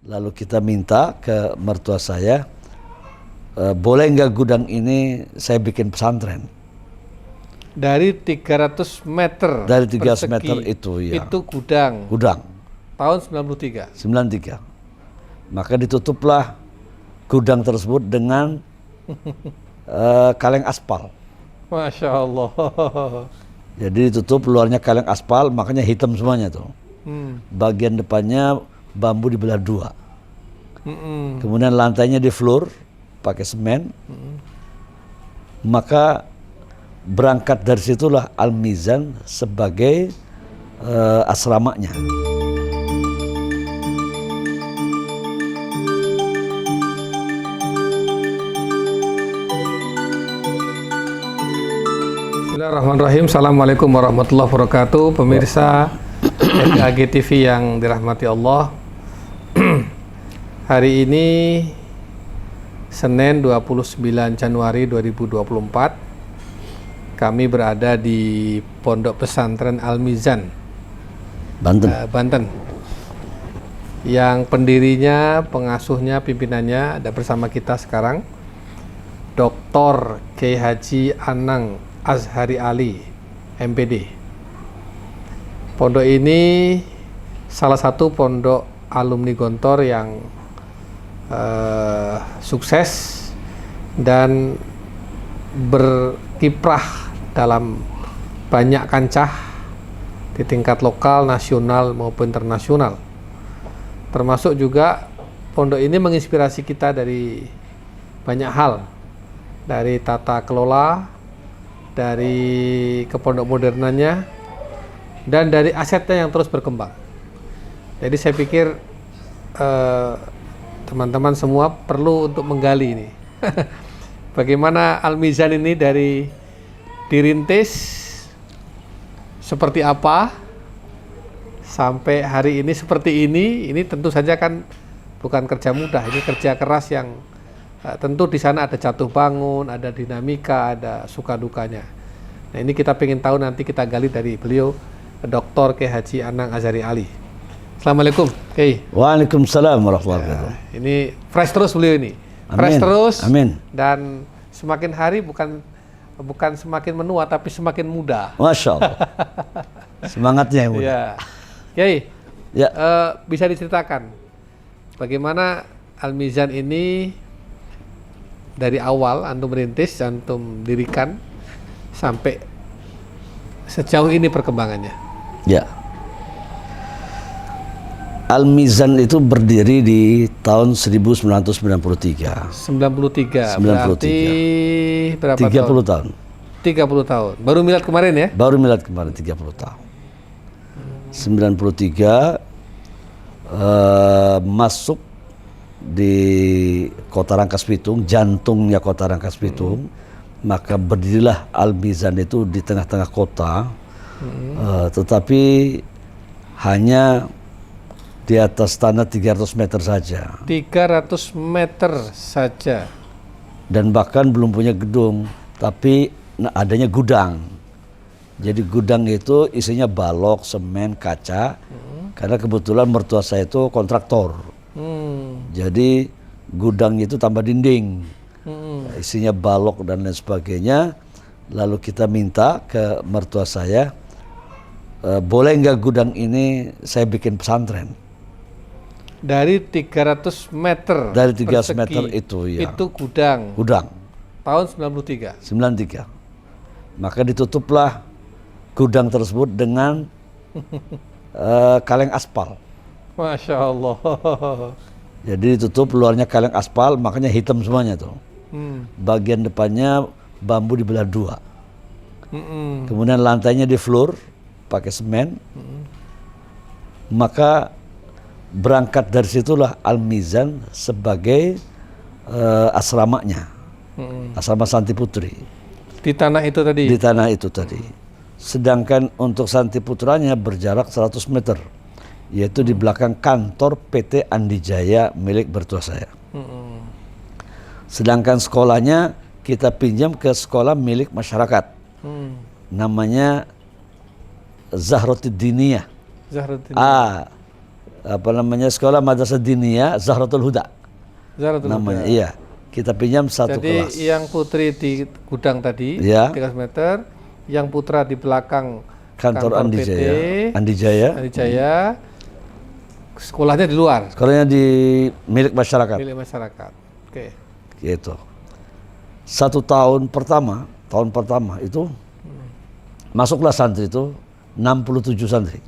Lalu kita minta ke mertua saya, boleh nggak gudang ini saya bikin pesantren? Dari 300 meter Dari 300 persegi, meter itu ya. Itu gudang. Gudang. Tahun 93. 93. Maka ditutuplah gudang tersebut dengan kaleng aspal. Masya Allah. Jadi ditutup, luarnya kaleng aspal, makanya hitam semuanya tuh. Bagian depannya bambu dibelah dua. Kemudian lantainya di floor pakai semen. Maka berangkat dari situlah Al-Mizan sebagai asramanya. Bismillahirrahmanirrahim. Assalamualaikum warahmatullahi wabarakatuh. Pemirsa FKG TV yang dirahmati Allah. Hari ini Senin 29 Januari 2024. Kami berada di Pondok Pesantren Al-Mizan, Banten. Yang pendirinya, pengasuhnya, pimpinannya ada bersama kita sekarang, Dr. Kiai Haji Anang Azhari Ali, MPD. Pondok ini salah satu pondok alumni Gontor yang sukses dan berkiprah dalam banyak kancah di tingkat lokal, nasional maupun internasional. Termasuk juga pondok ini menginspirasi kita dari banyak hal, dari tata kelola, dari kepondok modernannya, dan dari asetnya yang terus berkembang. Jadi saya pikir teman-teman semua perlu untuk menggali ini. Bagaimana Al-Mizan ini dari dirintis seperti apa sampai hari ini seperti ini tentu saja kan bukan kerja mudah, ini kerja keras yang tentu di sana ada jatuh bangun, ada dinamika, ada suka dukanya. Nah, ini kita pengen tahu, nanti kita gali dari beliau, Dr. Kiai Haji Anang Azhari Ali. Assalamualaikum, Kiai. Waalaikumsalam warahmatullahi wabarakatuh. Ini fresh terus beliau ini. Amin. Fresh terus. Amin. Dan semakin hari bukan semakin menua tapi semakin muda. Masya Allah. Semangatnya yang muda. Ya. Kiai, Ya. bisa diceritakan bagaimana Al-Mizan ini dari awal antum merintis, antum dirikan sampai sejauh ini perkembangannya. Ya. Al-Mizan itu berdiri di tahun 1993. 93. Berarti berapa 30 tahun. 30 tahun. Baru milad kemarin ya? Baru milad kemarin 30 tahun. 93 masuk di Kota Rangkas Bitung, jantungnya Kota Rangkas Bitung. Maka berdirilah Al-Mizan itu di tengah-tengah kota. Tetapi hanya di atas tanah 300 meter saja. 300 meter saja. Dan bahkan belum punya gedung, tapi adanya gudang. Jadi gudang itu isinya balok, semen, kaca. Karena kebetulan mertua saya itu kontraktor. Jadi gudang itu tambah dinding. Isinya balok dan lain sebagainya. Lalu kita minta ke mertua saya, boleh nggak gudang ini saya bikin pesantren? Dari 300 meter Dari 300 persegi, meter itu ya. Itu gudang. Gudang. Tahun 93. 93. Maka ditutuplah gudang tersebut dengan kaleng aspal. Masya Allah. Jadi ditutup, luarnya kaleng aspal, makanya hitam semuanya tuh. Bagian depannya bambu dibelah dua. Kemudian lantainya di floor pakai semen. Maka berangkat dari situlah Al-Mizan sebagai asramanya, asrama Santi Putri. Di tanah itu tadi? Di tanah itu tadi. Sedangkan untuk Santi Putranya berjarak 100 meter, yaitu di belakang kantor PT Andijaya milik mertua saya. Sedangkan sekolahnya kita pinjam ke sekolah milik masyarakat. Namanya Zahrotuddiniyah. apa namanya sekolah madrasah diniyah Zahratul Huda Zahratul namanya. Huda. Iya, kita pinjam satu Jadi kelas. yang putri di gudang tadi Ya. 300 meter, yang putra di belakang Kantor Andi PT Jaya. Andi Jaya. Andi Jaya. Sekolahnya di luar, Sekolahnya di milik masyarakat. milik masyarakat. Oke. Gitu. 1 tahun pertama itu masuklah santri itu 67 santri.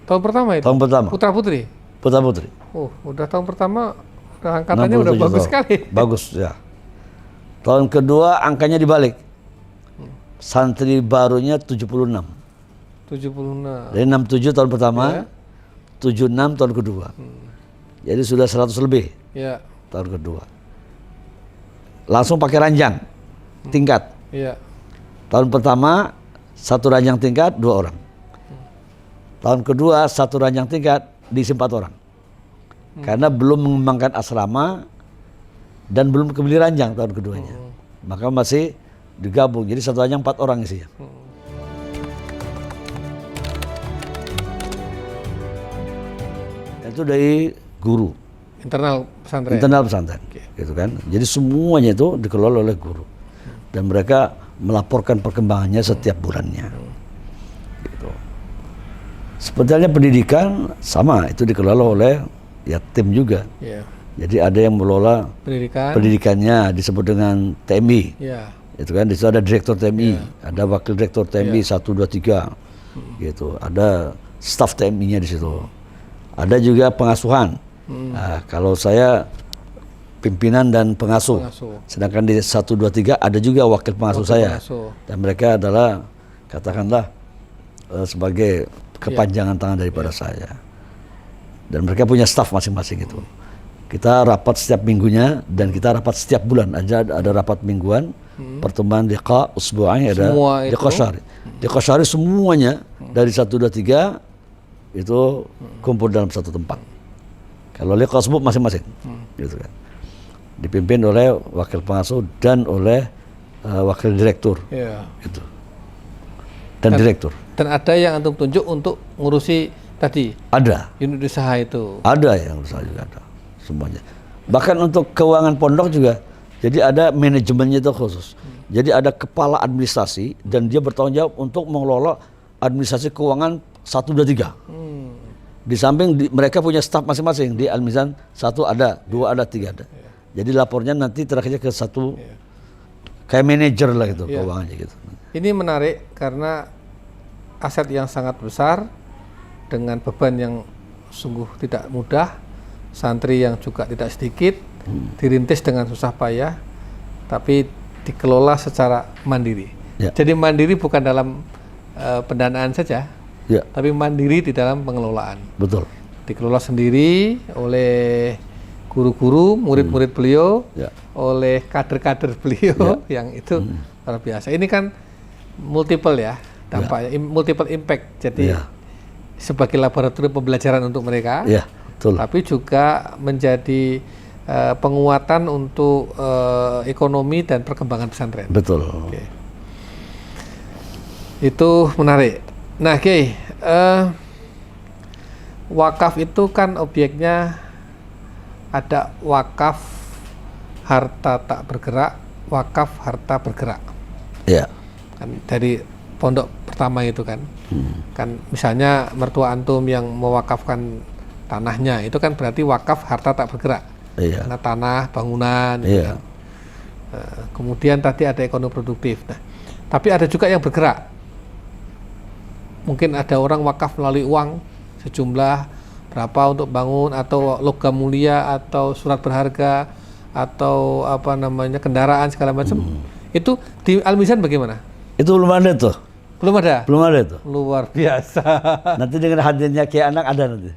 Tahun pertama itu. Tahun pertama. Putra putri. Putra putri. Oh, udah tahun pertama, udah angkatannya udah 67 bagus tahun. sekali. Bagus ya. Tahun kedua angkanya dibalik. Santri barunya 76. 76. Dari 67 tahun pertama, Ya. 76 tahun kedua. Jadi sudah 100 lebih Ya, tahun kedua. Langsung pakai ranjang tingkat. iya. Tahun pertama 1 ranjang tingkat 2 orang. Tahun kedua 1 ranjang tingkat diisi 4 orang. Karena belum mengembangkan asrama dan belum kebeli ranjang tahun keduanya. Maka masih digabung. Jadi 1 ranjang 4 orang isinya. Itu dari guru Internal pesantren. internal pesantren, gitu kan. Jadi semuanya itu dikelola oleh guru dan mereka melaporkan perkembangannya setiap bulannya. Gitu. Sebetulnya pendidikan sama itu dikelola oleh ya tim juga. Iya. Jadi ada yang mengelola Pendidikan. pendidikannya disebut dengan TMI, Iya. itu kan. Di situ ada direktur TMI, ada wakil direktur TMI 1, 2, 3, gitu. Ada staf TMI-nya di situ. Ada juga pengasuhan. Nah, kalau saya pimpinan dan pengasuh. Pengasuh. Sedangkan di 1, 2, 3 ada juga wakil pengasuh Wakil saya. pengasuh. Dan mereka adalah katakanlah sebagai kepanjangan tangan daripada saya. Dan mereka punya staf masing-masing itu. Kita rapat setiap minggunya dan kita rapat setiap bulan. Ada rapat mingguan, pertemuan liqa usbu'ai, ada Semua itu? liqa syahri. Liqa syahri semuanya dari 1, 2, 3 itu kumpul dalam satu tempat. Kalau liqa usbu' masing-masing, gitu kan. Dipimpin oleh wakil pengasuh dan oleh wakil direktur, Iya. gitu. Dan direktur. Dan ada yang antum tunjuk untuk ngurusi tadi Ada. unit usaha itu. Ada yang usaha juga ada, semuanya. Bahkan untuk keuangan pondok juga, jadi ada manajemennya itu khusus. Jadi ada kepala administrasi dan dia bertanggung jawab untuk mengelola administrasi keuangan 1, 2, 3. Di samping mereka punya staf masing-masing. Di Al-Mizan 1 ada, 2 ada, 3 ada. Jadi lapornya nanti terakhirnya ke 1 kayak manajer lah gitu keuangannya gitu. Ini menarik karena aset yang sangat besar dengan beban yang sungguh tidak mudah, santri yang juga tidak sedikit, dirintis dengan susah payah, tapi dikelola secara mandiri. Ya. Jadi mandiri bukan dalam pendanaan saja, Ya, tapi mandiri di dalam pengelolaan. betul. Dikelola sendiri oleh guru-guru, murid-murid beliau, Ya. oleh kader-kader beliau yang itu luar biasa. Ini kan multiple ya dampaknya, multiple impact. Jadi Ya. sebagai laboratorium pembelajaran untuk mereka, Ya, betul. tapi juga menjadi penguatan untuk ekonomi dan perkembangan pesantren. Betul. Oke. Itu menarik. Nah, Kiai, wakaf itu kan objeknya ada wakaf harta tak bergerak, wakaf harta bergerak. Ya. Kan dari pondok pertama itu kan. Kan misalnya mertua antum yang mewakafkan tanahnya, itu kan berarti wakaf harta tak bergerak. Iya. Karena tanah, bangunan, gitu Iya. kan. Kemudian tadi ada ekonomi produktif. Nah, tapi ada juga yang bergerak. Mungkin ada orang wakaf melalui uang sejumlah berapa untuk bangun, atau logam mulia, atau surat berharga, atau apa namanya kendaraan segala macam. Itu di Al-Mizan bagaimana? Itu belum ada tuh. Belum ada. Belum ada tuh. Luar biasa. Nanti dengan hadirnya Kiai Anak ada nanti.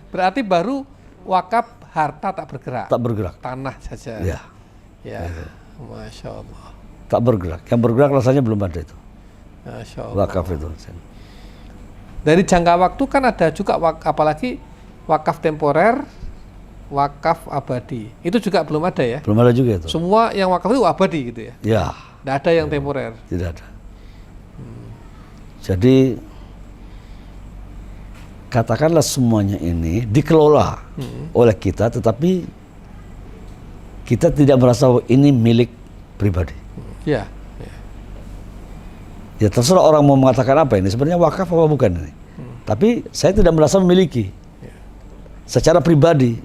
Berarti baru wakaf harta tak bergerak. Tak bergerak. Tanah saja. Ya. Ya. Masya Allah. Tak bergerak. Yang bergerak rasanya belum ada itu. Masya Allah. Wakaf itu. Dari jangka waktu kan ada juga apalagi wakaf temporer, wakaf abadi. Itu juga belum ada ya. Belum ada juga itu. Semua yang wakaf itu abadi gitu ya. Ya, Tidak ada yang temporer. tidak ada. Jadi katakanlah semuanya ini dikelola oleh kita, tetapi kita tidak merasa bahwa ini milik pribadi. Ya. Ya terserah orang mau mengatakan apa ini, sebenarnya wakaf apa bukan ini. Tapi saya tidak merasa memiliki. Secara pribadi,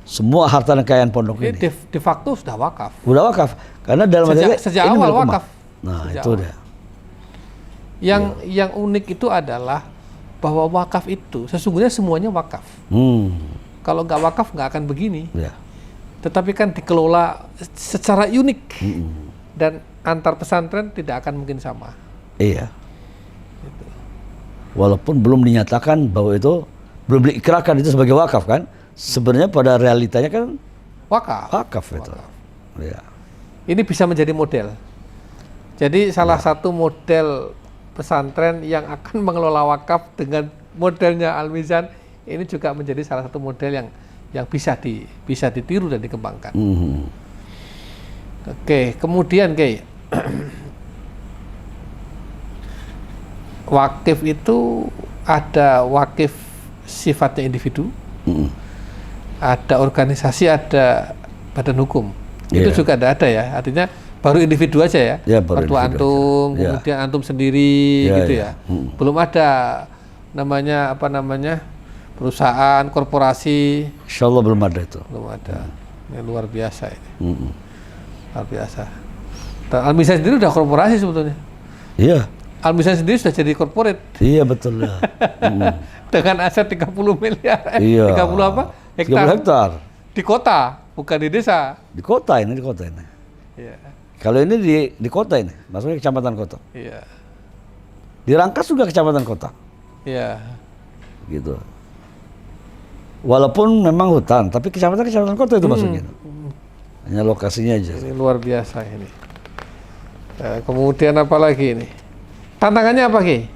semua harta dan kekayaan pondok ini. De facto sudah wakaf. Udah wakaf. Karena dalam Sejak ini awal milik umat. wakaf. Nah Sejak itu awal. dia. Yang unik itu adalah bahwa wakaf itu sesungguhnya semuanya wakaf. Kalau nggak wakaf nggak akan begini. Ya. Tetapi kan dikelola secara unik dan antar pesantren tidak akan mungkin sama. Iya. Walaupun belum dinyatakan bahwa itu, belum diikrarkan itu sebagai wakaf kan, sebenarnya pada realitanya kan wakaf itu. Ya. Ini bisa menjadi model. Jadi salah satu model pesantren yang akan mengelola wakaf dengan modelnya Al-Mizan ini juga menjadi salah satu model yang bisa ditiru dan dikembangkan. Oke, kemudian wakif itu ada wakif sifatnya individu, ada organisasi, ada badan hukum. Itu juga ada ya, artinya baru individu aja ya. Baru Mertua antum, aja. kemudian antum sendiri gitu ya. Belum ada namanya perusahaan, korporasi. Insya Allah belum ada itu. Belum ada. Ini luar biasa ini. Luar biasa. Al-Mizan sendiri udah korporasi sebetulnya. Iya. Al-Mizan sendiri sudah jadi corporate. Iya betul ya. Dengan aset 30 miliar. Iya. 30 apa? 30 hektar. Di kota, bukan di desa. Di kota ini. Iya. Kalau ini di kota ini, maksudnya kecamatan kota. Iya. Di Rangkas juga kecamatan kota. Iya. Gitu. Walaupun memang hutan, tapi kecamatan kota itu masuknya. Hanya lokasinya aja. Ini luar biasa ini. Kemudian apa lagi ini? Tantangannya apa, Ki?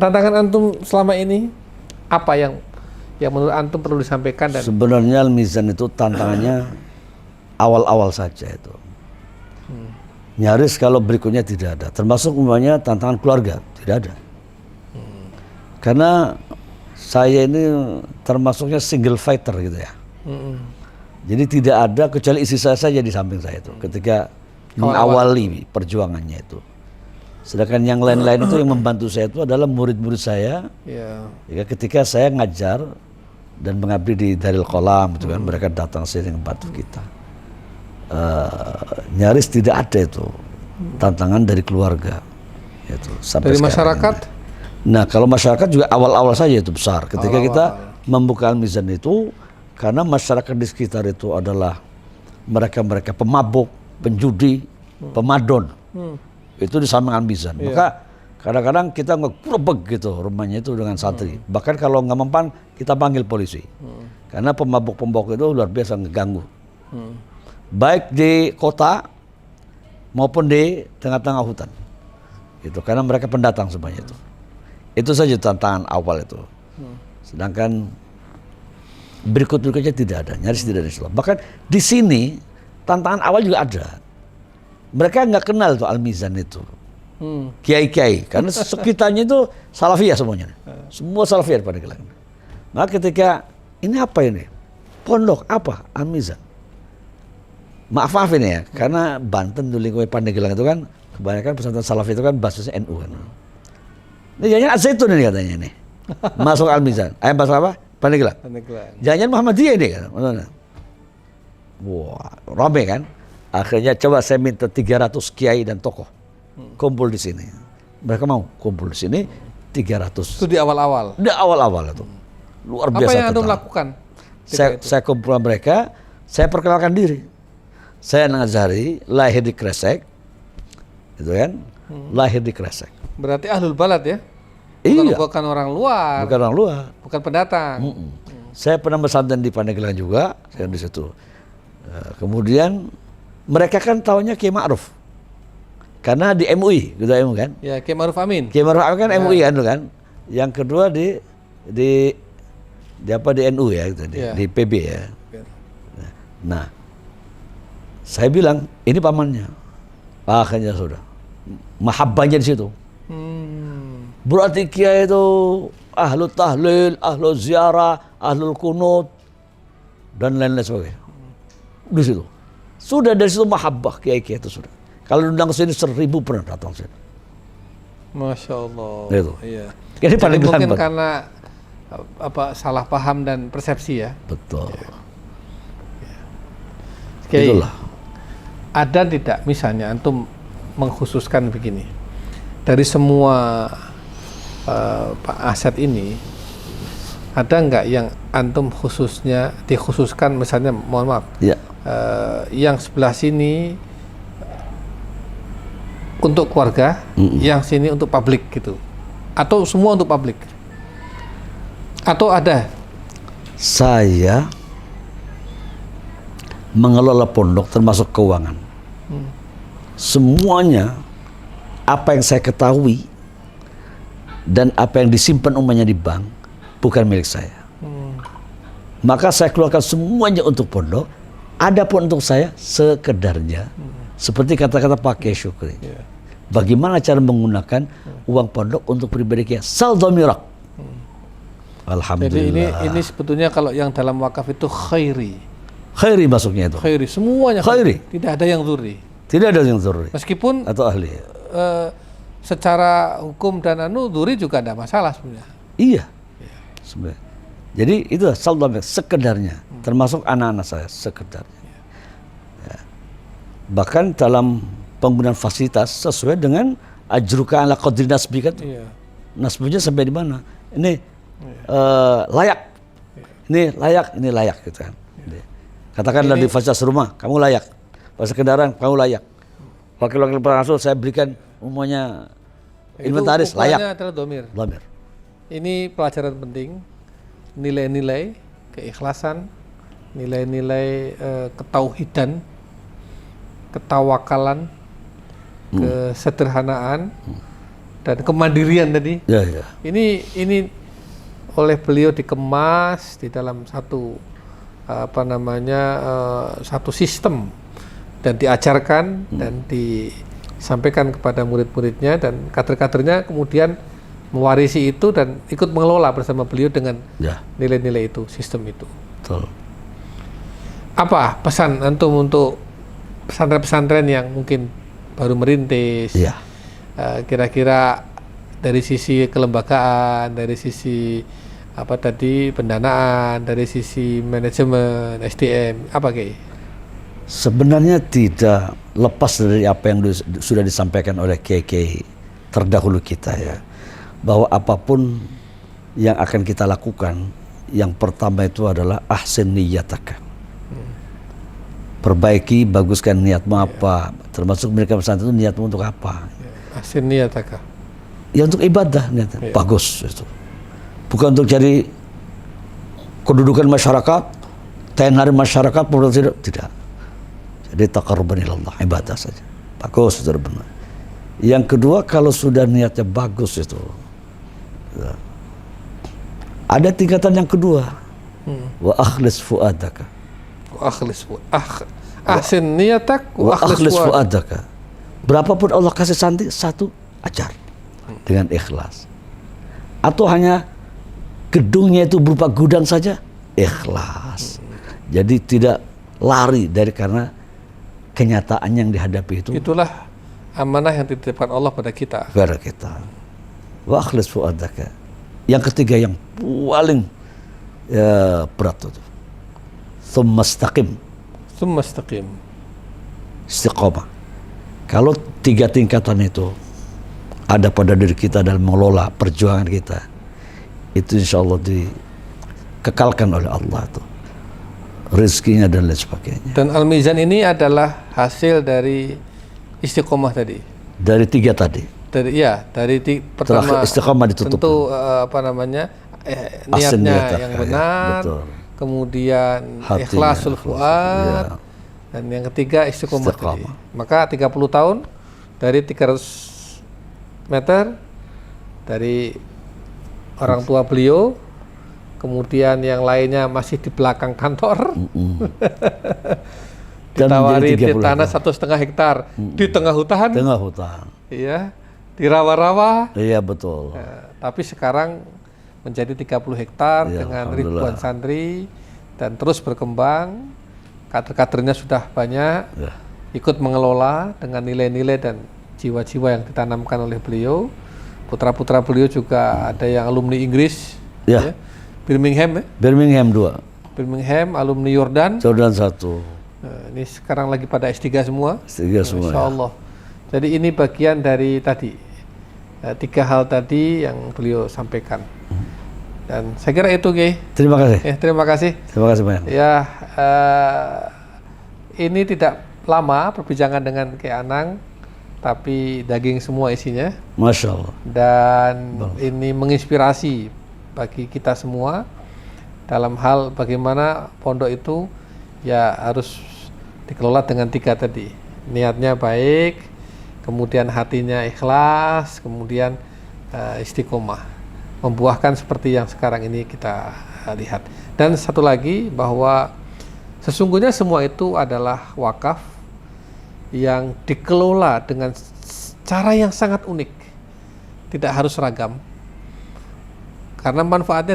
Tantangan antum selama ini apa yang menurut antum perlu disampaikan? Dan sebenarnya Al-Mizan itu tantangannya awal-awal saja itu. Nyaris kalau berikutnya tidak ada. Termasuk umpamanya tantangan keluarga, tidak ada. Karena saya ini termasuknya single fighter gitu ya. Jadi tidak ada kecuali istri saya saja di samping saya itu ketika mengawali perjuangannya itu. Sedangkan yang lain-lain itu yang membantu saya itu adalah murid-murid saya. Ya, ketika saya ngajar dan mengabdi di Darul Qalam, gitu kan, mereka datang sini membantu kita. Nyaris tidak ada itu tantangan dari keluarga. Itu, sampai dari masyarakat? Ini. Nah, kalau masyarakat juga awal-awal saja itu besar. Ketika kita membuka Al-Mizan itu, karena masyarakat di sekitar itu adalah mereka-mereka pemabuk, penjudi, pemadon. Itu di samping Al-Mizan. Maka kadang-kadang kita ngegerebek gitu rumahnya itu dengan santri. Bahkan kalau nggak mempan, kita panggil polisi. Karena pemabuk-pemabuk itu luar biasa ngeganggu. Baik di kota maupun di tengah-tengah hutan. Itu karena mereka pendatang semuanya itu. Itu saja tantangan awal itu. Sedangkan berikut-berikutnya tidak ada, nyaris tidak ada. Bahkan di sini tantangan awal juga ada. Mereka nggak kenal tuh Al-Mizan itu. Kiai-kiai, karena sekitarnya itu salafiyah semuanya. Semua salafiyah pada gelang. Maka ketika ini apa ini? Pondok apa? Al-Mizan. Maaf ini ya, karena Banten dulu lingkungan Pandeglang itu kan kebanyakan pesantren salafi itu kan basisnya NU kan. Ini jangan Az-Zaitun ini katanya nih. Masuk Al-Mizan. Masuk apa? Pandeglang. Jangan Muhammadiyah ini kan. Wah, rame kan. Akhirnya coba saya minta 300 kiai dan tokoh kumpul di sini. Mereka mau kumpul di sini 300. Itu di awal-awal. Di awal-awal itu. Luar biasa. Apa yang antum lakukan? Saya kumpul mereka, saya perkenalkan diri. Saya Nazari, lahir di Kresek, gitu kan? Lahir di Kresek. Berarti ahlul balad ya? Iya. Bukan orang luar. Bukan orang luar. Bukan pendatang. Saya pernah pesantren di Pandeglang juga, saya di situ. Kemudian mereka kan tahunya Kiai Ma'ruf, karena di MUI, gitu MUI kan? Ya, Kiai Ma'ruf Amin. Kiai Ma'ruf Amin kan MUI kan, kan? Yang kedua di NU ya, gitu, di PB ya. Nah. Saya bilang, ini pamannya. Akhirnya sudah. Mahabbahnya di situ. Berarti Kiai itu ahlu tahlil, ahlu ziarah, ahlul kunut, dan lain-lain sebagainya. Di situ. Sudah dari situ mahabbah kiai-kiai itu sudah. Kalau undang sini 1.000 pernah datang sini. Masya Allah. Itu. Iya. Jadi paling mungkin lambat. karena salah paham dan persepsi ya. Betul. Kiai, Itulah. ada tidak misalnya antum mengkhususkan begini, dari semua aset ini, ada nggak yang antum dikhususkan misalnya, mohon maaf, Ya. yang sebelah sini untuk keluarga, yang sini untuk publik gitu, atau semua untuk publik, atau ada? Saya mengelola pondok termasuk keuangan. Semuanya apa yang saya ketahui dan apa yang disimpan umpamanya di bank bukan milik saya. Maka saya keluarkan semuanya untuk pondok. Adapun untuk saya sekedarnya. Seperti kata-kata Pak Kiai Syukri. Bagaimana cara menggunakan uang pondok untuk pribadi kita? Saldomirak. Alhamdulillah. Jadi ini sebetulnya kalau yang dalam wakaf itu khairi. Khairi masuknya itu. Khairi, semuanya Khairi. Tidak ada yang dzuri. Tidak ada yang dzuri Meskipun atau ahli. secara hukum dan dzuri juga ada masalah sebenarnya. Iya. Sebenarnya. Jadi itu saldomirak sekedarnya. Termasuk anak-anak saya sekedarnya. Ya. Bahkan dalam penggunaan fasilitas sesuai dengan ajruka ala qadri nasbika. Iya. Nasbunya sampai di mana? Ini layak. Ini layak gitu kan. Katakanlah di fasilitas rumah, kamu layak. Fasilitas kendaraan, kamu layak. Wakil-wakil pengasuh saya berikan umumnya inventaris ukurannya layak. adalah domir. Domir. Ini pelajaran penting, nilai-nilai keikhlasan, nilai-nilai ketauhidan, ketawakalan, kesederhanaan, dan kemandirian tadi. Ya, ya. Ini oleh beliau dikemas di dalam satu satu sistem dan diajarkan dan disampaikan kepada murid-muridnya, dan kader-kadernya kemudian mewarisi itu dan ikut mengelola bersama beliau dengan nilai-nilai itu, sistem itu. Betul. Apa pesan antum untuk pesantren-pesantren yang mungkin baru merintis? Ya. Kira-kira dari sisi kelembagaan, dari sisi pendanaan, dari sisi manajemen, SDM, apa Kiai? Sebenarnya tidak lepas dari apa yang sudah disampaikan oleh Kiai terdahulu kita ya. Bahwa apapun yang akan kita lakukan, yang pertama itu adalah ahsin niyataka. Perbaiki, baguskan niatmu apa. Termasuk mereka pesantren itu niatmu untuk apa? Ahsin niyataka. Ya untuk ibadah niatnya. Bagus itu. Bukan untuk cari kedudukan masyarakat, tenar masyarakat, tidak. Jadi taqarruban ilallah, ibadah saja. Bagus, itu benar. Yang kedua, kalau sudah niatnya bagus itu, ya, ada tingkatan yang kedua. Wa akhlis fuadaka. Wa akhlis ahsin niyatak wa akhlis fuadaka. Berapapun Allah kasih satu, ajar dengan ikhlas. Atau hanya gedungnya itu berupa gudang saja, ikhlas. Jadi tidak lari dari karena kenyataan yang dihadapi itu. Itulah amanah yang dititipkan Allah pada kita. Pada kita. Wa akhlis fuadaka. Yang ketiga yang paling berat itu. Tsumma istaqim. Istiqomah. Kalau 3 tingkatan itu ada pada diri kita dalam mengelola perjuangan kita, itu insya Allah dikekalkan oleh Allah itu rezekinya dan lain sebagainya. Dan Al-Mizan ini adalah hasil dari istiqomah tadi. Dari 3 tadi. Pertama istiqomah ditutup. Tentu niatnya yang benar. Betul. Kemudian hatinya, ikhlasul fuad. Dan yang ketiga istiqomah tadi. Maka 30 tahun dari 300 meter dari orang tua beliau, kemudian yang lainnya masih di belakang kantor. Ditawari di tanah 1,5 hektar di tengah hutan. Tengah hutan. Iya, di rawa-rawa. Iya betul. Tapi sekarang menjadi 30 hektar Ya, dengan alhamdulillah. ribuan santri dan terus berkembang. Kader-kadernya sudah banyak, Ya. ikut mengelola dengan nilai-nilai dan jiwa-jiwa yang ditanamkan oleh beliau. Putra-putra beliau juga ada yang alumni Inggris, Ya. Birmingham, Birmingham 2, Birmingham, alumni Yordan. Jordan 1, Ini sekarang lagi pada S3 semua. tiga semua. Insya Allah. Jadi ini bagian dari tadi 3 hal tadi yang beliau sampaikan. Dan saya kira itu, Kiai. Terima kasih. Terima kasih. Terima kasih banyak. Ya, ini tidak lama perbincangan dengan Kiai Anang, tapi daging semua isinya. Masya Allah. Dan ini menginspirasi bagi kita semua dalam hal bagaimana pondok itu ya harus dikelola dengan 3 tadi. Niatnya baik, kemudian hatinya ikhlas, kemudian istiqomah. Membuahkan seperti yang sekarang ini kita lihat. Dan satu lagi bahwa sesungguhnya semua itu adalah wakaf yang dikelola dengan cara yang sangat unik. Tidak harus ragam. Karena manfaatnya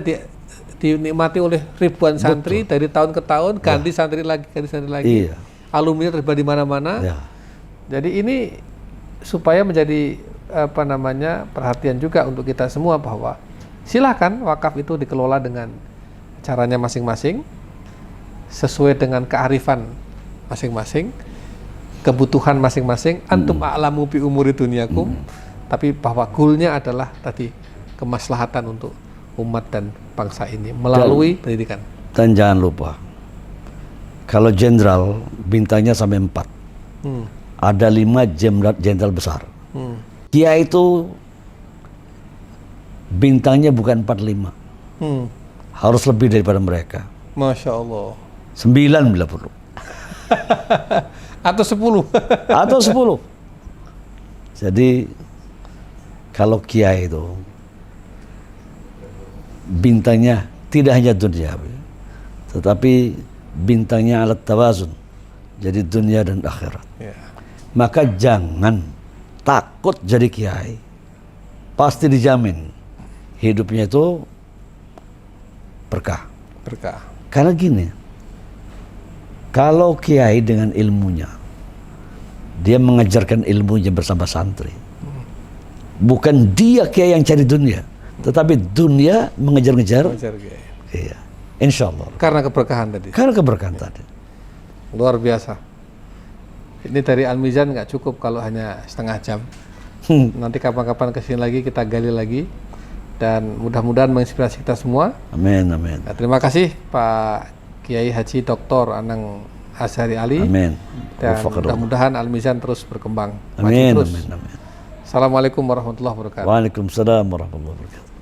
dinikmati oleh ribuan santri. Betul. Dari tahun ke tahun, ganti santri lagi, ganti santri lagi. Iya. Alumni tersebar di mana-mana. Ya. Jadi ini supaya menjadi perhatian juga untuk kita semua bahwa silakan wakaf itu dikelola dengan caranya masing-masing, sesuai dengan kearifan masing-masing, kebutuhan masing-masing. Antum a'lamu bi umuri dunyakum. Tapi bahwa goalnya adalah tadi kemaslahatan untuk umat dan bangsa ini melalui pendidikan. Dan jangan lupa, kalau jenderal bintangnya sampai 4, ada 5 jenderal besar. Kiai itu bintangnya bukan 4-5, harus lebih daripada mereka. Masya Allah. 9 bila perlu. Atau 10. Atau 10. Jadi kalau kiai itu bintangnya tidak hanya duniawi, tetapi bintangnya alat tawazun, jadi dunia dan akhirat. Ya. Maka jangan takut jadi kiai. Pasti dijamin hidupnya itu berkah. Berkah. Karena gini, kalau kiai dengan ilmunya, dia mengajarkan ilmunya bersama santri. Bukan dia kiai yang cari dunia, tetapi dunia mengejar-ngejar. Iya, insya Allah. Karena keberkahan tadi. Karena keberkahan tadi. Luar biasa. Ini dari Al-Mizan nggak cukup kalau hanya setengah jam. Nanti kapan-kapan kesini lagi kita gali lagi. Dan mudah-mudahan menginspirasi kita semua. Amin, amin. Nah, terima kasih Pak Kiai Haji Dr. Anang Azhari Ali. Amin. Dan mudah-mudahan Al-Mizan terus berkembang. Amin, terus. amin, amin. Assalamualaikum warahmatullahi wabarakatuh. Waalaikumsalam warahmatullahi wabarakatuh.